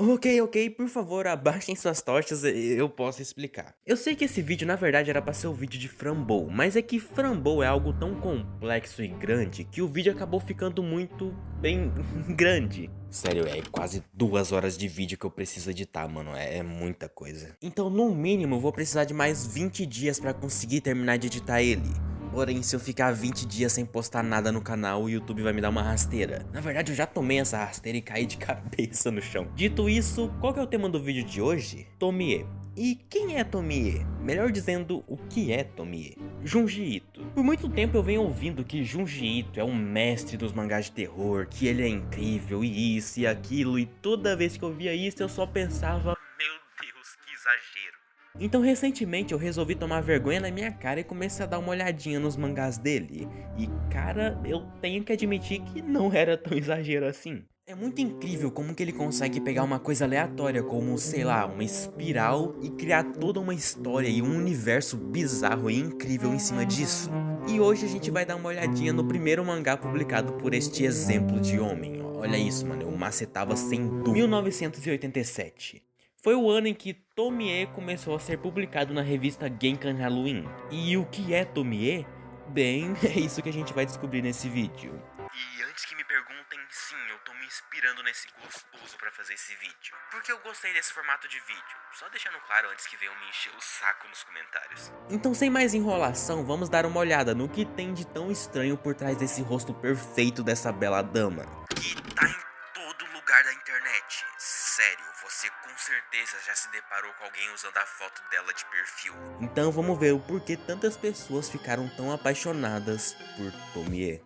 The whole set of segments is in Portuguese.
Ok, por favor, abaixem suas tochas, eu posso explicar. Eu sei que esse vídeo na verdade era pra ser o vídeo de Frambow, mas é que Frambow é algo tão complexo e grande que o vídeo acabou ficando muito, bem, grande. Sério, é quase 2 horas de vídeo que eu preciso editar, mano, é muita coisa. Então, no mínimo, eu vou precisar de mais 20 dias pra conseguir terminar de editar ele. Porém, se eu ficar 20 dias sem postar nada no canal, o YouTube vai me dar uma rasteira. Na verdade, eu já tomei essa rasteira e caí de cabeça no chão. Dito isso, qual que é o tema do vídeo de hoje? Tomie. E quem é Tomie? Melhor dizendo, o que é Tomie? Junji Ito. Por muito tempo eu venho ouvindo que Junji Ito é um mestre dos mangás de terror, que ele é incrível e isso e aquilo, e toda vez que eu via isso eu só pensava, meu Deus, que exagero. Então recentemente eu resolvi tomar vergonha na minha cara e comecei a dar uma olhadinha nos mangás dele. E cara, eu tenho que admitir que não era tão exagero assim. É muito incrível como que ele consegue pegar uma coisa aleatória como, sei lá, uma espiral e criar toda uma história e um universo bizarro e incrível em cima disso. E hoje a gente vai dar uma olhadinha no primeiro mangá publicado por este exemplo de homem. Olha isso, mano, eu macetava sem dúvida. 1987. Foi o ano em que Tomie começou a ser publicado na revista Genkan Halloween. E o que é Tomie? Bem, é isso que a gente vai descobrir nesse vídeo. E antes que me perguntem, sim, eu tô me inspirando nesse gostoso pra fazer esse vídeo. Porque eu gostei desse formato de vídeo. Só deixando claro antes que venham me encher o saco nos comentários. Então, sem mais enrolação, vamos dar uma olhada no que tem de tão estranho por trás desse rosto perfeito dessa bela dama. Que tá em todo lugar da internet. Sério, você com certeza já se deparou com alguém usando a foto dela de perfil. Então vamos ver o porquê tantas pessoas ficaram tão apaixonadas por Tomie.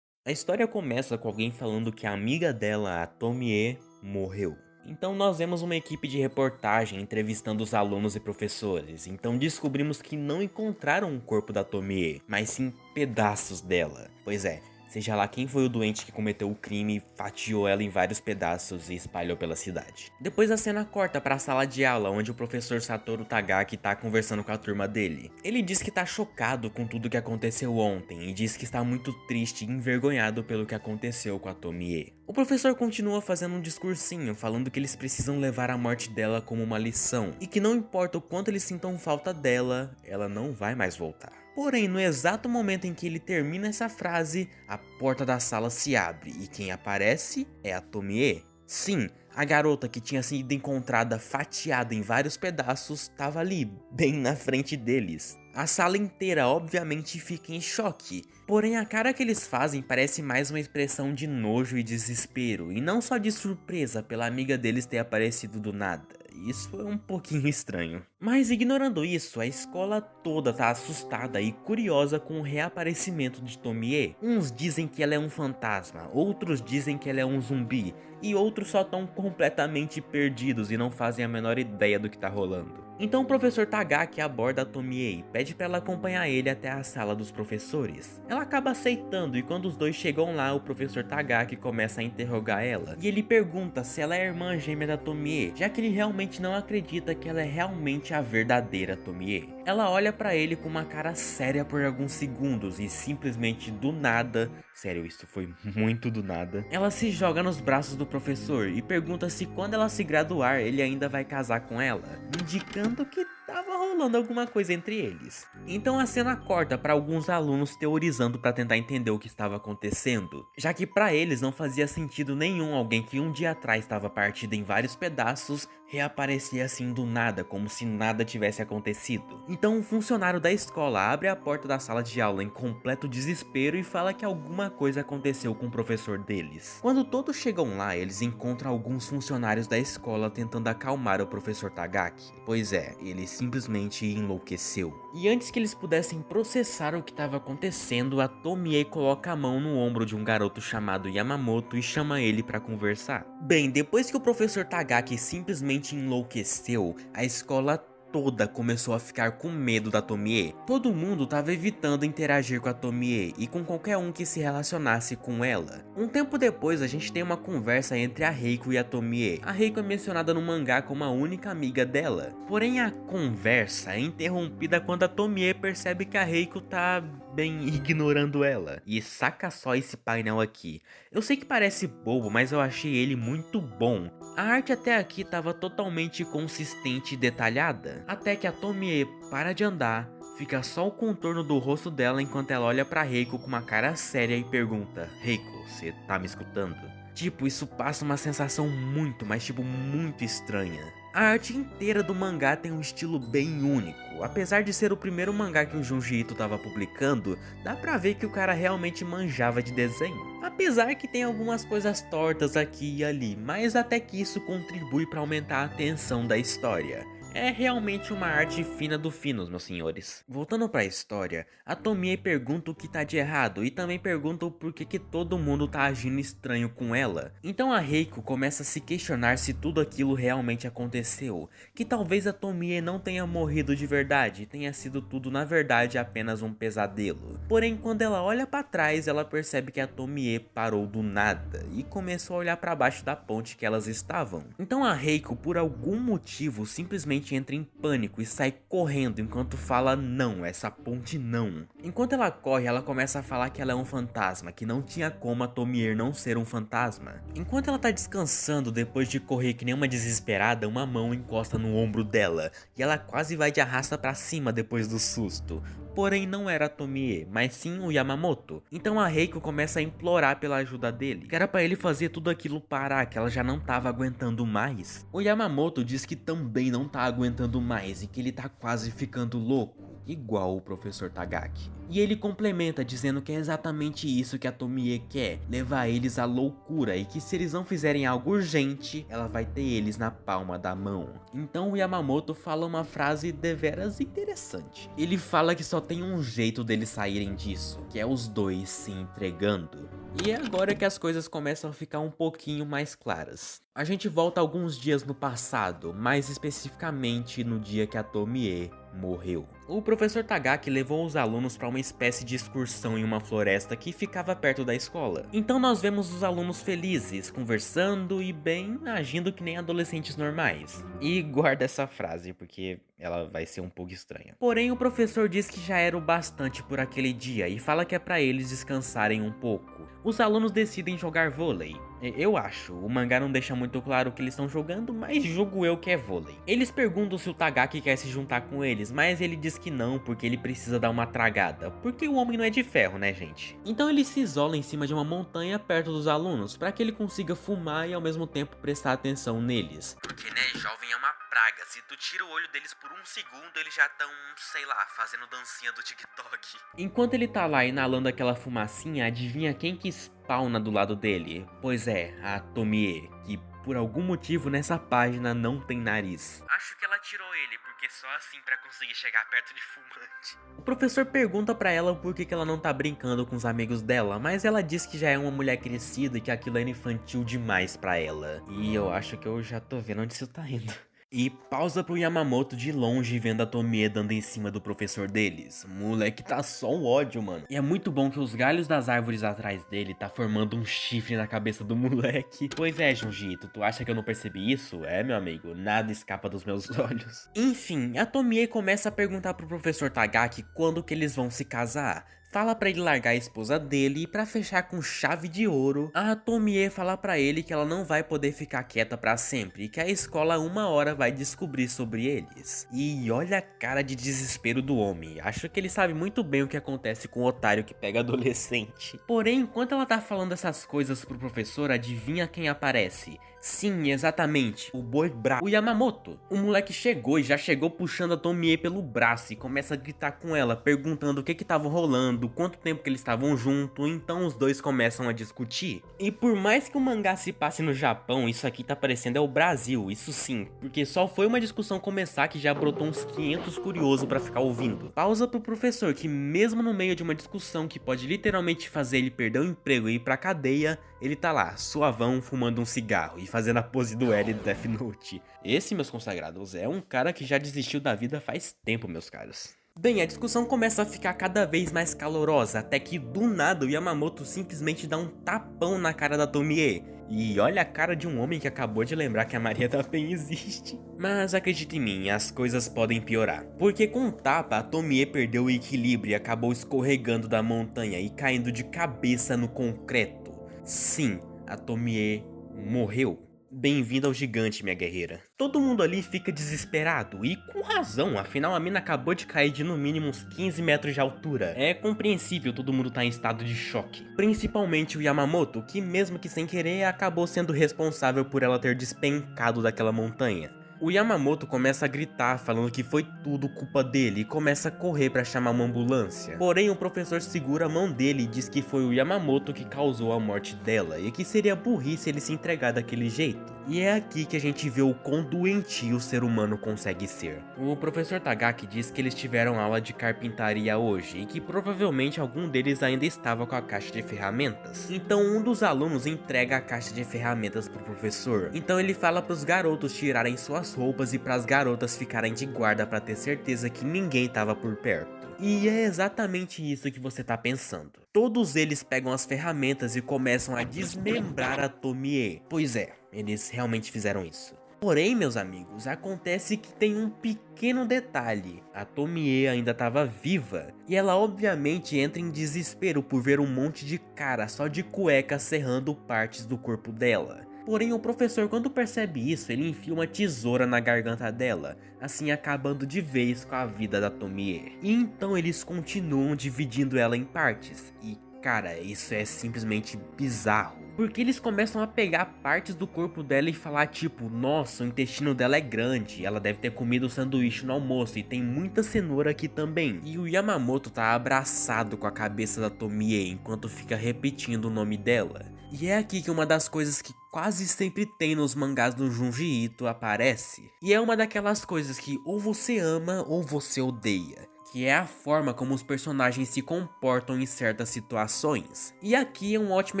A história começa com alguém falando que a amiga dela, a Tomie, morreu. Então nós vemos uma equipe de reportagem entrevistando os alunos e professores. Então descobrimos que não encontraram o corpo da Tomie, mas sim pedaços dela. Pois é, seja lá quem foi o doente que cometeu o crime, fatiou ela em vários pedaços e espalhou pela cidade. Depois a cena corta para a sala de aula, onde o professor Satoru Tagaki tá conversando com a turma dele. Ele diz que tá chocado com tudo que aconteceu ontem e diz que está muito triste e envergonhado pelo que aconteceu com a Tomie. O professor continua fazendo um discursinho, falando que eles precisam levar a morte dela como uma lição e que não importa o quanto eles sintam falta dela, ela não vai mais voltar. Porém, no exato momento em que ele termina essa frase, a porta da sala se abre e quem aparece é a Tomie. Sim, a garota que tinha sido encontrada fatiada em vários pedaços estava ali, bem na frente deles. A sala inteira obviamente fica em choque, porém a cara que eles fazem parece mais uma expressão de nojo e desespero, e não só de surpresa pela amiga deles ter aparecido do nada. Isso é um pouquinho estranho. Mas ignorando isso, a escola toda tá assustada e curiosa com o reaparecimento de Tomie. Uns dizem que ela é um fantasma, outros dizem que ela é um zumbi, e outros só estão completamente perdidos e não fazem a menor ideia do que tá rolando. Então o professor Tagaki aborda a Tomie e pede pra ela acompanhar ele até a sala dos professores. Ela acaba aceitando e quando os dois chegam lá, o professor Tagaki começa a interrogar ela. E ele pergunta se ela é a irmã gêmea da Tomie, já que ele realmente não acredita que ela é realmente a verdadeira Tomie. Ela olha pra ele com uma cara séria por alguns segundos e simplesmente do nada, sério, isso foi muito do nada, ela se joga nos braços do professor e pergunta se quando ela se graduar ele ainda vai casar com ela, indicando que tava rolando alguma coisa entre eles. Então a cena corta para alguns alunos teorizando para tentar entender o que estava acontecendo, já que para eles não fazia sentido nenhum alguém que um dia atrás estava partido em vários pedaços reaparecer assim do nada, como se nada tivesse acontecido. Então um funcionário da escola abre a porta da sala de aula em completo desespero e fala que alguma coisa aconteceu com o professor deles. Quando todos chegam lá, eles encontram alguns funcionários da escola tentando acalmar o professor Tagaki. Pois é, ele simplesmente enlouqueceu. E antes que eles pudessem processar o que estava acontecendo, a Tomie coloca a mão no ombro de um garoto chamado Yamamoto e chama ele para conversar. Bem, depois que o professor Tagaki simplesmente enlouqueceu, a escola toda começou a ficar com medo da Tomie. Todo mundo tava evitando interagir com a Tomie e com qualquer um que se relacionasse com ela. Um tempo depois a gente tem uma conversa entre a Reiko e a Tomie. A Reiko é mencionada no mangá como a única amiga dela. Porém a conversa é interrompida quando a Tomie percebe que a Reiko tá bem ignorando ela. E saca só esse painel aqui. Eu sei que parece bobo, mas eu achei ele muito bom. A arte até aqui tava totalmente consistente e detalhada, até que a Tomie para de andar, fica só o contorno do rosto dela enquanto ela olha pra Reiko com uma cara séria e pergunta: Reiko, você tá me escutando? Tipo, isso passa uma sensação muito, mas tipo muito estranha. A arte inteira do mangá tem um estilo bem único. Apesar de ser o primeiro mangá que o Junji Ito tava publicando, dá pra ver que o cara realmente manjava de desenho. Apesar que tem algumas coisas tortas aqui e ali, mas até que isso contribui pra aumentar a tensão da história. É realmente uma arte fina do finos, meus senhores. Voltando pra história, a Tomie pergunta o que tá de errado e também pergunta o porquê que todo mundo tá agindo estranho com ela. Então a Reiko começa a se questionar se tudo aquilo realmente aconteceu, que talvez a Tomie não tenha morrido de verdade, tenha sido tudo na verdade apenas um pesadelo. Porém, quando ela olha pra trás, ela percebe que a Tomie parou do nada e começou a olhar pra baixo da ponte que elas estavam. Então a Reiko, por algum motivo, simplesmente entra em pânico e sai correndo enquanto fala não, essa ponte não. Enquanto ela corre, ela começa a falar que ela é um fantasma, que não tinha como a Tomie não ser um fantasma. Enquanto ela tá descansando depois de correr que nem uma desesperada, uma mão encosta no ombro dela e ela quase vai de arrasta pra cima depois do susto. Porém não era a Tomie, mas sim o Yamamoto. Então a Reiko começa a implorar pela ajuda dele, que era pra ele fazer tudo aquilo parar, que ela já não tava aguentando mais. O Yamamoto diz que também não tá aguentando mais e que ele tá quase ficando louco, igual o professor Tagaki. E ele complementa dizendo que é exatamente isso que a Tomie quer, levar eles à loucura e que se eles não fizerem algo urgente, ela vai ter eles na palma da mão. Então o Yamamoto fala uma frase deveras interessante. Ele fala que só tem um jeito deles saírem disso, que é os dois se entregando. E é agora que as coisas começam a ficar um pouquinho mais claras. A gente volta alguns dias no passado, mais especificamente no dia que a Tomie morreu. O professor Tagaki levou os alunos para uma espécie de excursão em uma floresta que ficava perto da escola. Então nós vemos os alunos felizes, conversando e bem, agindo que nem adolescentes normais. E guarda essa frase, porque ela vai ser um pouco estranha. Porém, o professor diz que já era o bastante por aquele dia e fala que é para eles descansarem um pouco. Os alunos decidem jogar vôlei. Eu acho, o mangá não deixa muito claro o que eles estão jogando, mas julgo eu que é vôlei. Eles perguntam se o Tagaki quer se juntar com eles, mas ele diz que não, porque ele precisa dar uma tragada, porque o homem não é de ferro, né, gente? Então ele se isola em cima de uma montanha perto dos alunos, para que ele consiga fumar e ao mesmo tempo prestar atenção neles. Porque, né, jovem é uma praga, se tu tira o olho deles por um segundo, eles já estão, sei lá, fazendo dancinha do TikTok. Enquanto ele tá lá inalando aquela fumacinha, adivinha quem que spawna do lado dele? Pois é, a Tomie, que por algum motivo nessa página não tem nariz. Acho que ela tirou ele, porque só assim pra conseguir chegar perto de fumante. O professor pergunta pra ela por que ela não tá brincando com os amigos dela, mas ela diz que já é uma mulher crescida e que aquilo era infantil demais pra ela. E eu acho que eu já tô vendo onde isso tá indo. E pausa pro Yamamoto de longe vendo a Tomie dando em cima do professor deles. Moleque tá só um ódio, mano. E é muito bom que os galhos das árvores atrás dele tá formando um chifre na cabeça do moleque. Pois é, Junji Ito, tu acha que eu não percebi isso? É, meu amigo, nada escapa dos meus olhos. Enfim, a Tomie começa a perguntar pro professor Tagaki quando que eles vão se casar. Fala pra ele largar a esposa dele e pra fechar com chave de ouro, a Tomie fala pra ele que ela não vai poder ficar quieta pra sempre e que a escola uma hora vai descobrir sobre eles. E olha a cara de desespero do homem, acho que ele sabe muito bem o que acontece com o otário que pega adolescente. Porém, enquanto ela tá falando essas coisas pro professor, adivinha quem aparece? Sim, exatamente, o boi bravo, o Yamamoto. O moleque chegou e já chegou puxando a Tomie pelo braço e começa a gritar com ela, perguntando o que tava rolando, quanto tempo que eles estavam juntos, então os dois começam a discutir. E por mais que o mangá se passe no Japão, isso aqui tá parecendo é o Brasil, isso sim, porque só foi uma discussão começar que já brotou uns 500 curiosos pra ficar ouvindo. Pausa pro professor que mesmo no meio de uma discussão que pode literalmente fazer ele perder o emprego e ir pra cadeia, ele tá lá, suavão, fumando um cigarro e fazendo a pose do L do Death Note. Esse, meus consagrados, é um cara que já desistiu da vida faz tempo, meus caros. Bem, a discussão começa a ficar cada vez mais calorosa, até que do nada o Yamamoto simplesmente dá um tapão na cara da Tomie. E olha a cara de um homem que acabou de lembrar que a Maria da Penha existe. Mas acredite em mim, as coisas podem piorar. Porque com o tapa, a Tomie perdeu o equilíbrio e acabou escorregando da montanha e caindo de cabeça no concreto. Sim, a Tomie morreu. Bem-vindo ao gigante, minha guerreira. Todo mundo ali fica desesperado, e com razão, afinal a mina acabou de cair de no mínimo uns 15 metros de altura. É compreensível todo mundo tá em estado de choque. Principalmente o Yamamoto, que mesmo que sem querer, acabou sendo responsável por ela ter despencado daquela montanha. O Yamamoto começa a gritar, falando que foi tudo culpa dele e começa a correr pra chamar uma ambulância. Porém, o professor segura a mão dele e diz que foi o Yamamoto que causou a morte dela e que seria burrice ele se entregar daquele jeito. E é aqui que a gente vê o quão doentio o ser humano consegue ser. O professor Tagaki diz que eles tiveram aula de carpintaria hoje e que provavelmente algum deles ainda estava com a caixa de ferramentas. Então um dos alunos entrega a caixa de ferramentas pro professor. Então ele fala pros garotos tirarem suas roupas e pras garotas ficarem de guarda pra ter certeza que ninguém tava por perto. E é exatamente isso que você tá pensando. Todos eles pegam as ferramentas e começam a desmembrar a Tomie. Pois é, eles realmente fizeram isso. Porém, meus amigos, acontece que tem um pequeno detalhe. A Tomie ainda estava viva, e ela obviamente entra em desespero por ver um monte de cara só de cueca serrando partes do corpo dela. Porém, o professor, quando percebe isso, ele enfia uma tesoura na garganta dela, assim acabando de vez com a vida da Tomie. E então eles continuam dividindo ela em partes, e cara, isso é simplesmente bizarro. Porque eles começam a pegar partes do corpo dela e falar tipo, nossa, o intestino dela é grande, ela deve ter comido o sanduíche no almoço e tem muita cenoura aqui também. E o Yamamoto tá abraçado com a cabeça da Tomie enquanto fica repetindo o nome dela. E é aqui que uma das coisas que quase sempre tem nos mangás do Junji Ito aparece. E é uma daquelas coisas que ou você ama ou você odeia. Que é a forma como os personagens se comportam em certas situações. E aqui é um ótimo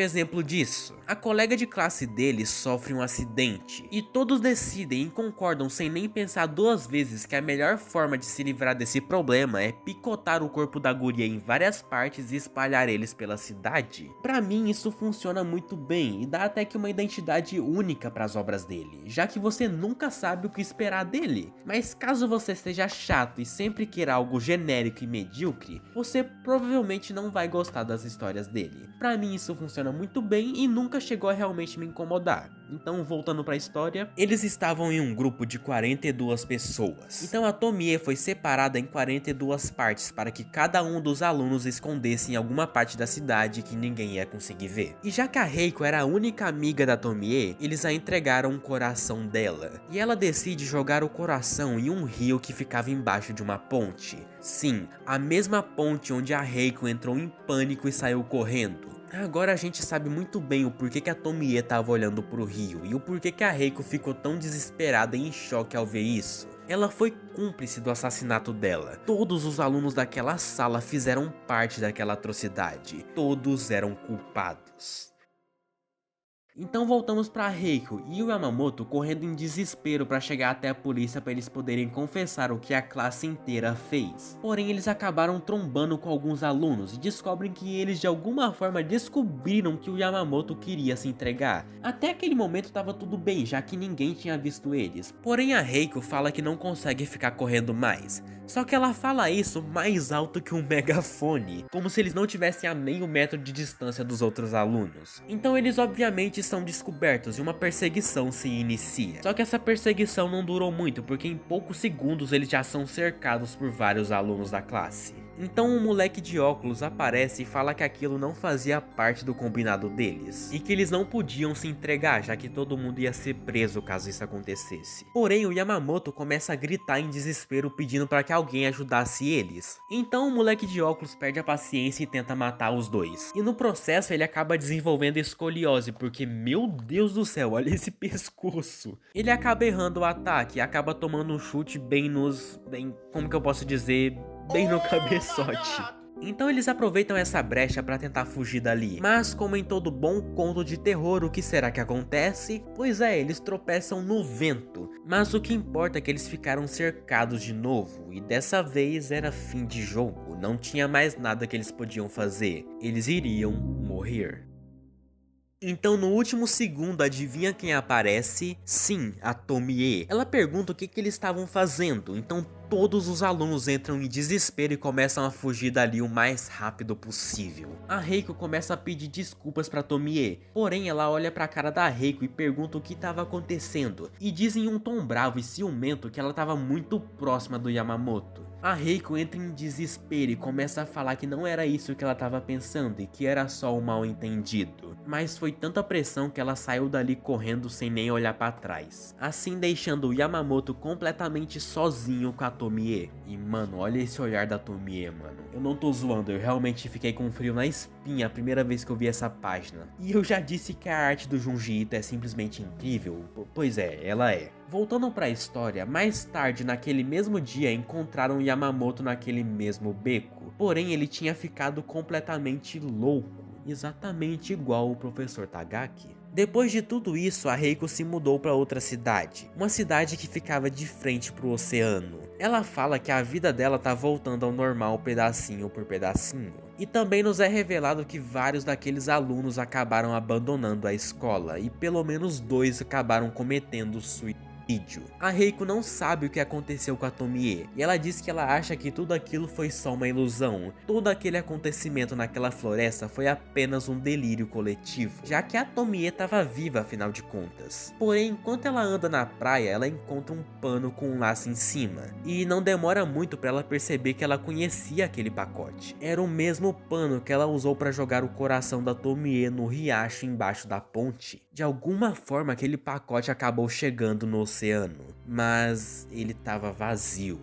exemplo disso. A colega de classe dele sofre um acidente, e todos decidem e concordam sem nem pensar duas vezes que a melhor forma de se livrar desse problema é picotar o corpo da guria em várias partes e espalhar eles pela cidade. Pra mim isso funciona muito bem e dá até que uma identidade única para as obras dele, já que você nunca sabe o que esperar dele. Mas caso você seja chato e sempre queira algo genérico e medíocre, você provavelmente não vai gostar das histórias dele. Pra mim isso funciona muito bem e nunca chegou a realmente me incomodar. Então, voltando pra história, eles estavam em um grupo de 42 pessoas. Então a Tomie foi separada em 42 partes para que cada um dos alunos escondesse em alguma parte da cidade que ninguém ia conseguir ver. E já que a Reiko era a única amiga da Tomie, eles a entregaram um coração dela. E ela decide jogar o coração em um rio que ficava embaixo de uma ponte. Sim, a mesma ponte onde a Reiko entrou em pânico e saiu correndo. Agora a gente sabe muito bem o porquê que a Tomie estava olhando pro rio e o porquê que a Reiko ficou tão desesperada e em choque ao ver isso. Ela foi cúmplice do assassinato dela. Todos os alunos daquela sala fizeram parte daquela atrocidade. Todos eram culpados. Então voltamos pra Reiko e o Yamamoto correndo em desespero para chegar até a polícia para eles poderem confessar o que a classe inteira fez. Porém eles acabaram trombando com alguns alunos e descobrem que eles de alguma forma descobriram que o Yamamoto queria se entregar. Até aquele momento tava tudo bem, já que ninguém tinha visto eles. Porém a Reiko fala que não consegue ficar correndo mais. Só que ela fala isso mais alto que um megafone, como se eles não tivessem a meio metro de distância dos outros alunos. Então eles obviamente são descobertos e uma perseguição se inicia. Só que essa perseguição não durou muito, porque em poucos segundos eles já são cercados por vários alunos da classe. Então um moleque de óculos aparece e fala que aquilo não fazia parte do combinado deles, e que eles não podiam se entregar, já que todo mundo ia ser preso caso isso acontecesse. Porém o Yamamoto começa a gritar em desespero pedindo para que alguém ajudasse eles. Então o moleque de óculos perde a paciência e tenta matar os dois. E no processo ele acaba desenvolvendo escoliose, porque meu Deus do céu, olha esse pescoço. Ele acaba errando o ataque e acaba tomando um chute bem como que eu posso dizer, bem no cabeçote. Então eles aproveitam essa brecha para tentar fugir dali. Mas como em todo bom conto de terror, o que será que acontece? Pois é, eles tropeçam no vento. Mas o que importa é que eles ficaram cercados de novo, e dessa vez era fim de jogo, não tinha mais nada que eles podiam fazer. Eles iriam morrer. Então no último segundo, adivinha quem aparece? Sim, a Tomie. Ela pergunta o que eles estavam fazendo, então todos os alunos entram em desespero e começam a fugir dali o mais rápido possível. A Reiko começa a pedir desculpas pra Tomie, porém ela olha pra cara da Reiko e pergunta o que estava acontecendo, e diz em um tom bravo e ciumento que ela estava muito próxima do Yamamoto. A Reiko entra em desespero e começa a falar que não era isso que ela estava pensando e que era só um mal entendido. Mas foi tanta pressão que ela saiu dali correndo sem nem olhar pra trás, assim deixando o Yamamoto completamente sozinho com a Tomie. E mano, olha esse olhar da Tomie, mano. Eu não tô zoando, eu realmente fiquei com frio na espinha a primeira vez que eu vi essa página. E eu já disse que a arte do Junji Ito é simplesmente incrível. Pois é, ela é. Voltando pra história, mais tarde naquele mesmo dia encontraram Yamamoto naquele mesmo beco. Porém ele tinha ficado completamente louco, exatamente igual o professor Tagaki. Depois de tudo isso, a Reiko se mudou para outra cidade, uma cidade que ficava de frente pro oceano. Ela fala que a vida dela tá voltando ao normal pedacinho por pedacinho. E também nos é revelado que vários daqueles alunos acabaram abandonando a escola e pelo menos 2 acabaram cometendo suicídio. A Reiko não sabe o que aconteceu com a Tomie, e ela diz que ela acha que tudo aquilo foi só uma ilusão. Todo aquele acontecimento naquela floresta foi apenas um delírio coletivo, já que a Tomie estava viva afinal de contas. Porém, enquanto ela anda na praia, ela encontra um pano com um laço em cima, e não demora muito para ela perceber que ela conhecia aquele pacote. Era o mesmo pano que ela usou para jogar o coração da Tomie no riacho embaixo da ponte. De alguma forma aquele pacote acabou chegando no oceano, mas ele estava vazio.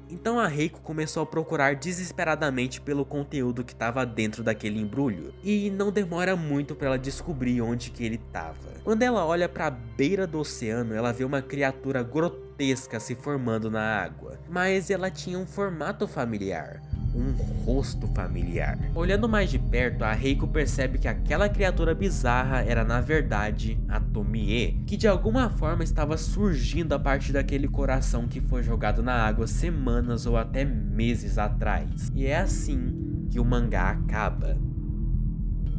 Então a Reiko começou a procurar desesperadamente pelo conteúdo que estava dentro daquele embrulho, e não demora muito para ela descobrir onde que ele estava. Quando ela olha para a beira do oceano, ela vê uma criatura grotesca se formando na água, mas ela tinha um formato familiar. Um rosto familiar. Olhando mais de perto, a Reiko percebe que aquela criatura bizarra era na verdade a Tomie, que de alguma forma estava surgindo a partir daquele coração que foi jogado na água semanas ou até meses atrás. E é assim que o mangá acaba.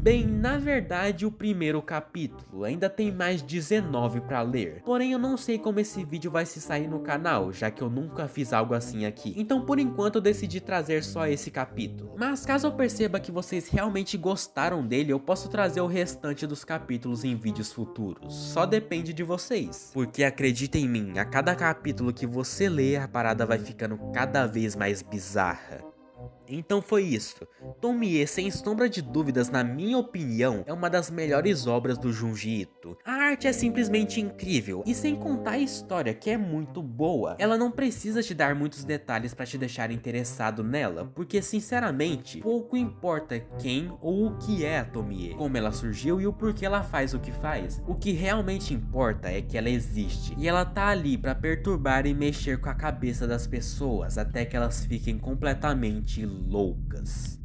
Bem, na verdade o primeiro capítulo, ainda tem mais 19 pra ler, porém eu não sei como esse vídeo vai se sair no canal, já que eu nunca fiz algo assim aqui, então por enquanto eu decidi trazer só esse capítulo. Mas caso eu perceba que vocês realmente gostaram dele, eu posso trazer o restante dos capítulos em vídeos futuros, só depende de vocês. Porque acredita em mim, a cada capítulo que você lê, a parada vai ficando cada vez mais bizarra. Então foi isso. Tomie, sem sombra de dúvidas, na minha opinião, é uma das melhores obras do Junji Ito. A arte é simplesmente incrível, e sem contar a história, que é muito boa. Ela não precisa te dar muitos detalhes pra te deixar interessado nela, porque sinceramente, pouco importa quem ou o que é a Tomie, como ela surgiu e o porquê ela faz o que faz. O que realmente importa é que ela existe, e ela tá ali pra perturbar e mexer com a cabeça das pessoas, até que elas fiquem completamente loucas.